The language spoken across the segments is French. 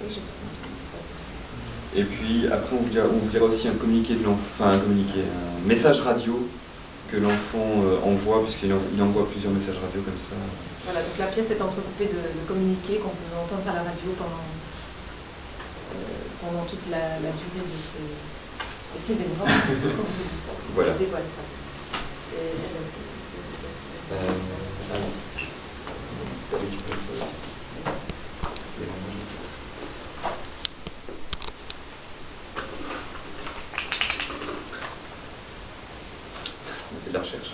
Oui, je... Et puis après on vous dira aussi un communiqué de l'enfant, enfin un message radio que l'enfant envoie, puisqu'il envoie plusieurs messages radio comme ça. Voilà, donc la pièce est entrecoupée de communiqués qu'on peut entendre à la radio pendant toute la durée de cet événement. Voilà. Je dévoile pas. On fait de la recherche.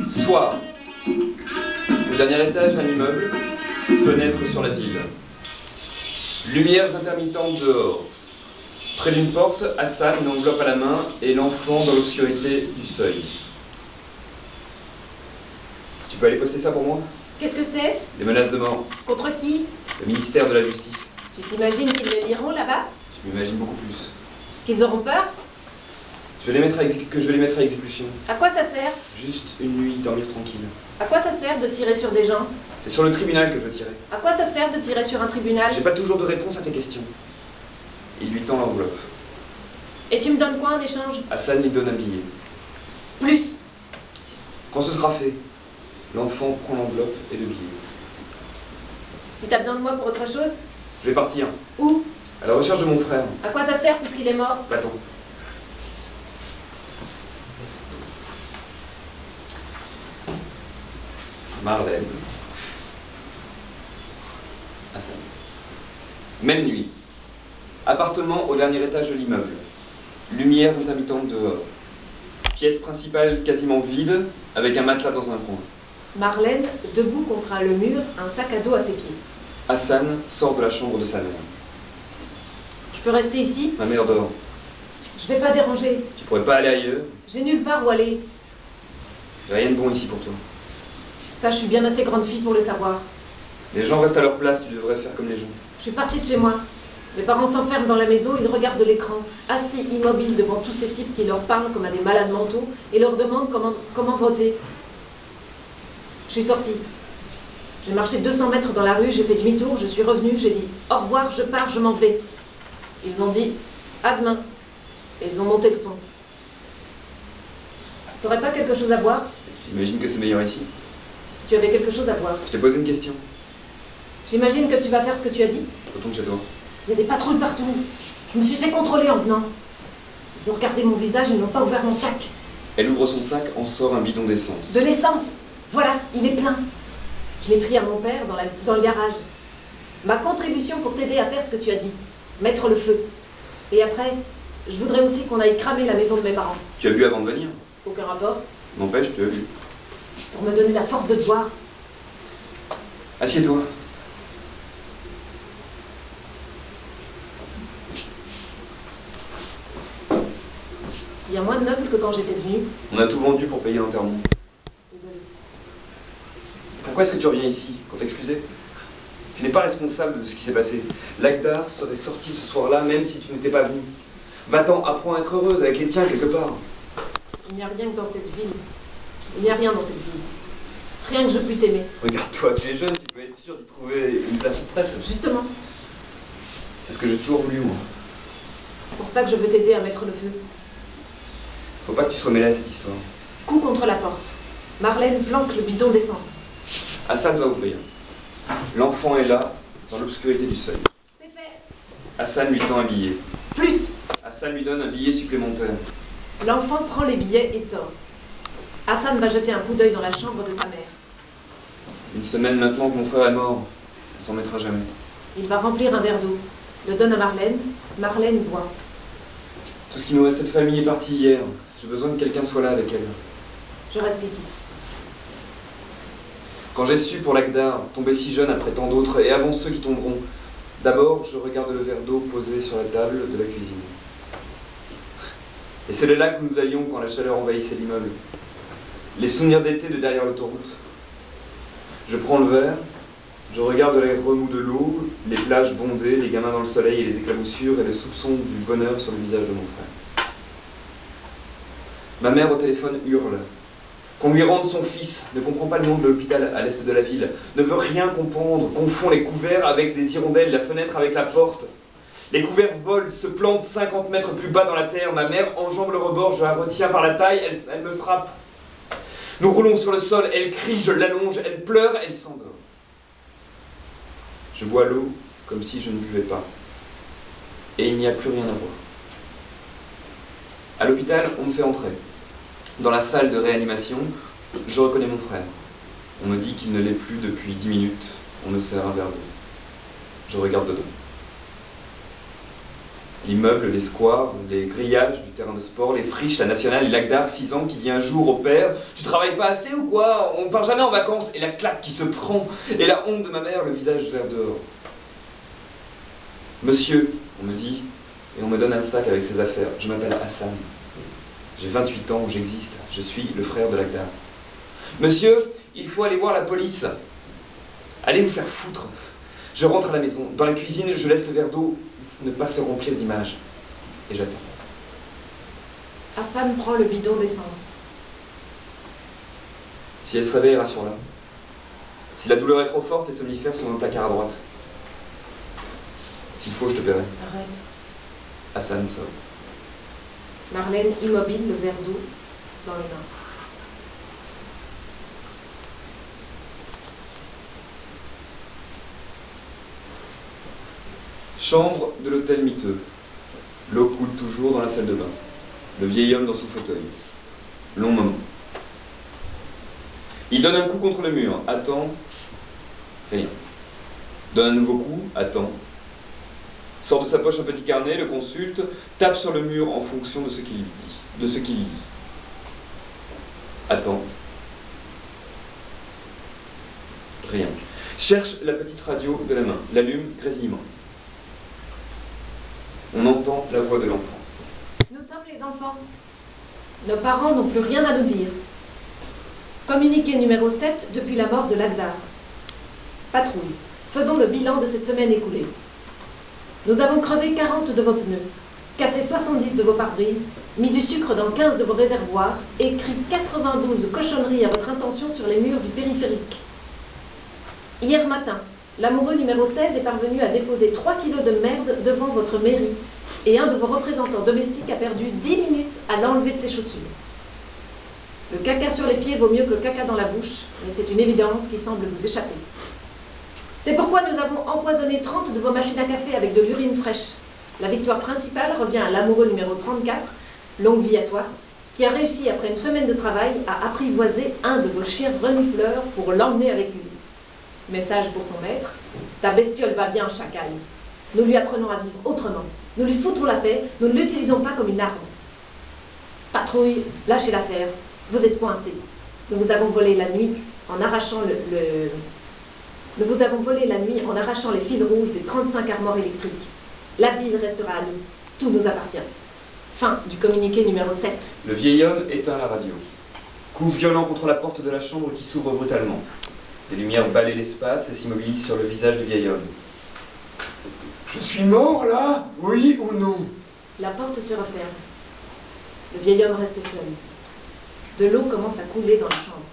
Soir. Le dernier étage d'un immeuble, fenêtre sur la ville. Lumières intermittentes dehors. Près d'une porte, Hassan, une enveloppe à la main, et l'enfant dans l'obscurité du seuil. Tu peux aller poster ça pour moi? Qu'est-ce que c'est? Des menaces de mort. Contre qui? Le ministère de la Justice. Tu t'imagines qu'ils les liront là-bas? Je m'imagine beaucoup plus. Qu'ils auront peur? Je vais les mettre à exécution. À quoi ça sert? Juste une nuit, dormir tranquille. À quoi ça sert de tirer sur des gens? C'est sur le tribunal que je veux tirer. À quoi ça sert de tirer sur un tribunal? J'ai pas toujours de réponse à tes questions. Il lui tend l'enveloppe. Et tu me donnes quoi en échange? Hassan lui donne un billet. Plus. Quand ce sera fait, l'enfant prend l'enveloppe et le billet. Si t'as besoin de moi pour autre chose? Je vais partir. Où? À la recherche de mon frère. À quoi ça sert puisqu'il est mort? Va-t'en. Marlène. Hassan. Même nuit. Appartement au dernier étage de l'immeuble. Lumières intermittentes dehors. Pièce principale quasiment vide, avec un matelas dans un coin. Marlène, debout contre le mur, un sac à dos à ses pieds. Hassan sort de la chambre de sa mère. Je peux rester ici? Ma mère dort. Je vais pas déranger. Tu pourrais pas aller ailleurs? J'ai nulle part où aller. Y'a rien de bon ici pour toi. Ça, je suis bien assez grande fille pour le savoir. Les gens restent à leur place, tu devrais faire comme les gens. Je suis partie de chez moi. Mes parents s'enferment dans la maison, ils regardent l'écran, assis immobiles devant tous ces types qui leur parlent comme à des malades mentaux et leur demandent comment voter. Je suis sortie. J'ai marché 200 mètres dans la rue, j'ai fait demi-tour, je suis revenue, j'ai dit « Au revoir, je pars, je m'en vais ». Ils ont dit « À demain ». Et ils ont monté le son. T'aurais pas quelque chose à boire? J'imagine que c'est meilleur ici. Si tu avais quelque chose à boire. Je t'ai posé une question. J'imagine que tu vas faire ce que tu as dit. Retourne chez toi. Il y a des patrouilles partout. Je me suis fait contrôler en venant. Ils ont regardé mon visage et n'ont pas ouvert mon sac. Elle ouvre son sac, en sort un bidon d'essence. De l'essence. Voilà, il est plein. Je l'ai pris à mon père dans le garage. Ma contribution pour t'aider à faire ce que tu as dit. Mettre le feu. Et après, je voudrais aussi qu'on aille cramer la maison de mes parents. Tu as bu avant de venir? Aucun rapport. N'empêche, tu as bu. Pour me donner la force de te voir. Assieds-toi. Il y a moins de meubles que quand j'étais venue. On a tout vendu pour payer l'enterrement. Désolée. Pourquoi est-ce que tu reviens ici, pour t'excuser? Tu n'es pas responsable de ce qui s'est passé. L'Agdar serait sorti ce soir-là, même si tu n'étais pas venu. Va-t'en, apprends à être heureuse avec les tiens quelque part. Il n'y a rien que dans cette ville. Il n'y a rien dans cette ville. Rien que je puisse aimer. Regarde-toi, tu es jeune, tu peux être sûr d'y trouver une place toute prête. Justement. C'est ce que j'ai toujours voulu, moi. C'est pour ça que je veux t'aider à mettre le feu. Faut pas que tu sois mêlé à cette histoire. Coup contre la porte. Marlène planque le bidon d'essence. Hassan va ouvrir. L'enfant est là, dans l'obscurité du seuil. C'est fait. Hassan lui tend un billet. Plus. Hassan lui donne un billet supplémentaire. L'enfant prend les billets et sort. Hassan va jeter un coup d'œil dans la chambre de sa mère. Une semaine maintenant que mon frère est mort, elle s'en mettra jamais. Il va remplir un verre d'eau. Le donne à Marlène. Marlène boit. Tout ce qui nous restait de famille est parti hier. J'ai besoin que quelqu'un soit là avec elle. Je reste ici. Quand j'ai su pour l'Agdar, tomber si jeune après tant d'autres, et avant ceux qui tomberont, D'abord, je regarde le verre d'eau posé sur la table de la cuisine. Et c'est de là que nous allions quand la chaleur envahissait l'immeuble. Les souvenirs d'été de derrière l'autoroute. Je prends le verre, je regarde les remous de l'eau, les plages bondées, les gamins dans le soleil et les éclaboussures et le soupçon du bonheur sur le visage de mon frère. Ma mère au téléphone hurle. Qu'on lui rende son fils, ne comprend pas le nom de l'hôpital à l'est de la ville, ne veut rien comprendre, confond les couverts avec des hirondelles, la fenêtre avec la porte. Les couverts volent, se plantent 50 mètres plus bas dans la terre. Ma mère enjambe le rebord, je la retiens par la taille, elle me frappe. Nous roulons sur le sol, elle crie, je l'allonge, elle pleure, elle s'endort. Je bois l'eau comme si je ne buvais pas. Et il n'y a plus rien à voir. À l'hôpital, on me fait entrer. Dans la salle de réanimation, je reconnais mon frère. On me dit qu'il ne l'est plus depuis 10 minutes. On me sert un verre d'eau. Je regarde dedans. L'immeuble, les squares, les grillages du terrain de sport, les friches, la nationale, les lacs d'art, 6 ans qui dit un jour au père « Tu travailles pas assez ou quoi? On part jamais en vacances !» Et la claque qui se prend, et la honte de ma mère, le visage vers dehors. « Monsieur !» on me dit, et on me donne un sac avec ses affaires. Je m'appelle Hassan. J'ai 28 ans, j'existe. Je suis le frère de Lagdar. « Monsieur, il faut aller voir la police. Allez vous faire foutre. » Je rentre à la maison. Dans la cuisine, je laisse le verre d'eau ne pas se remplir d'images. Et j'attends. Hassan prend le bidon d'essence. Si elle se réveille, rassure-la. Si la douleur est trop forte, les somnifères sont dans le placard à droite. S'il faut, je te paierai. Arrête. Hassan sort. Marlène immobile, le verre d'eau dans les mains. Chambre de l'hôtel miteux. L'eau coule toujours dans la salle de bain. Le vieil homme dans son fauteuil. Long moment. Il donne un coup contre le mur. Attend. Rien. Donne un nouveau coup. Attend. Sort de sa poche un petit carnet, le consulte, tape sur le mur en fonction de ce qu'il lit. Attend. Rien. Cherche la petite radio de la main. L'allume, grésillement. On entend la voix de l'enfant. Nous sommes les enfants. Nos parents n'ont plus rien à nous dire. Communiqué numéro 7 depuis la mort de Lagdar. Patrouille. Faisons le bilan de cette semaine écoulée. Nous avons crevé 40 de vos pneus, cassé 70 de vos pare-brises, mis du sucre dans 15 de vos réservoirs, écrit 92 cochonneries à votre intention sur les murs du périphérique. Hier matin, l'amoureux numéro 16 est parvenu à déposer 3 kilos de merde devant votre mairie et un de vos représentants domestiques a perdu 10 minutes à l'enlever de ses chaussures. Le caca sur les pieds vaut mieux que le caca dans la bouche, mais c'est une évidence qui semble vous échapper. C'est pourquoi nous avons empoisonné 30 de vos machines à café avec de l'urine fraîche. La victoire principale revient à l'amoureux numéro 34, longue vie à toi, qui a réussi après une semaine de travail à apprivoiser un de vos chiens renifleurs pour l'emmener avec lui. Message pour son maître, ta bestiole va bien, chacal. Nous lui apprenons à vivre autrement. Nous lui foutons la paix, nous ne l'utilisons pas comme une arme. Patrouille, lâchez l'affaire. Vous êtes coincés. Nous vous avons volé la nuit en arrachant Nous vous avons volé la nuit en arrachant les fils rouges des 35 armoires électriques. La ville restera à nous. Tout nous appartient. Fin du communiqué numéro 7. Le vieil homme éteint la radio. Coup violent contre la porte de la chambre qui s'ouvre brutalement. Des lumières balayent l'espace et s'immobilisent sur le visage du vieil homme. Je suis mort là? Oui ou non? La porte se referme. Le vieil homme reste seul. De l'eau commence à couler dans la chambre.